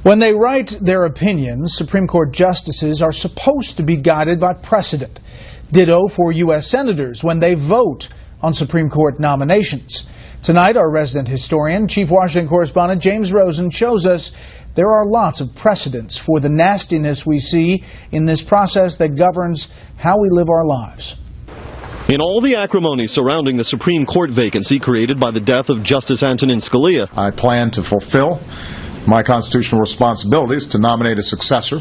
When they write their opinions, Supreme Court justices are supposed to be guided by precedent. Ditto for U.S. senators when they vote on Supreme Court nominations. Tonight, our resident historian, Chief Washington correspondent James Rosen shows us there are lots of precedents for the nastiness we see in this process that governs how we live our lives. In all the acrimony surrounding the Supreme Court vacancy created by the death of Justice Antonin Scalia, I plan to fulfill my constitutional responsibilities to nominate a successor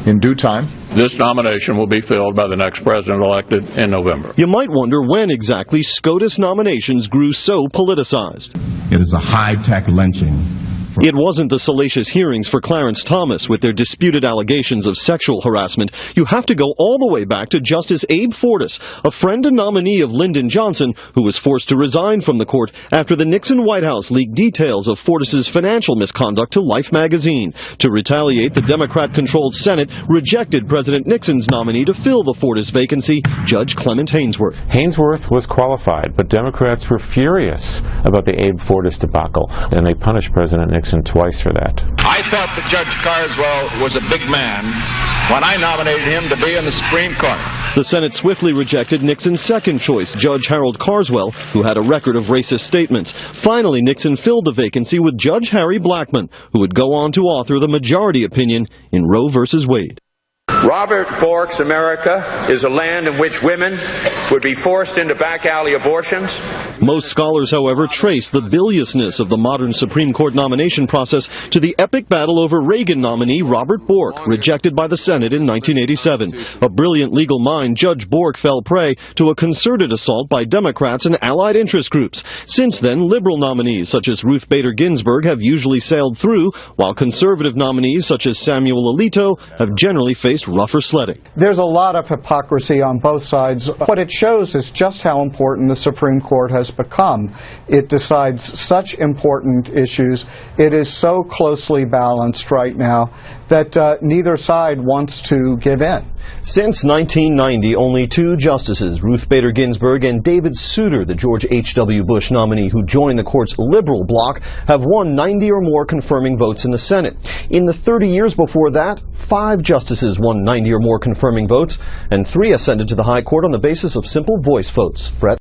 in due time. This nomination will be filled by the next president elected in November. You might wonder when exactly SCOTUS nominations grew so politicized. It is a high-tech lynching. It wasn't the salacious hearings for Clarence Thomas with their disputed allegations of sexual harassment. You have to go all the way back to Justice Abe Fortas, a friend and nominee of Lyndon Johnson, who was forced to resign from the court after the Nixon White House leaked details of Fortas's financial misconduct to Life magazine. To retaliate, the Democrat-controlled Senate rejected President Nixon's nominee to fill the Fortas vacancy, Judge Clement Haynsworth. Haynsworth was qualified, but Democrats were furious about the Abe Fortas debacle, and they punished President Nixon twice for that. I thought that Judge Carswell was a big man when I nominated him to be in the Supreme Court. The Senate swiftly rejected Nixon's second choice, Judge Harold Carswell, who had a record of racist statements. Finally, Nixon filled the vacancy with Judge Harry Blackmun, who would go on to author the majority opinion in Roe v. Wade. Robert Bork's America is a land in which women would be forced into back alley abortions. Most scholars, however, trace the biliousness of the modern Supreme Court nomination process to the epic battle over Reagan nominee Robert Bork, rejected by the Senate in 1987. A brilliant legal mind, Judge Bork fell prey to a concerted assault by Democrats and allied interest groups. Since then, liberal nominees such as Ruth Bader Ginsburg have usually sailed through, while conservative nominees such as Samuel Alito have generally faced rougher sledding. There's a lot of hypocrisy on both sides. What it shows is just how important the Supreme Court has become. It decides such important issues. It is so closely balanced right now that neither side wants to give in. Since 1990, only two justices, Ruth Bader Ginsburg and David Souter, the George H.W. Bush nominee who joined the court's liberal bloc, have won 90 or more confirming votes in the Senate. In the 30 years before that, 5 justices won 90 or more confirming votes, and 3 ascended to the High Court on the basis of simple voice votes. Brett?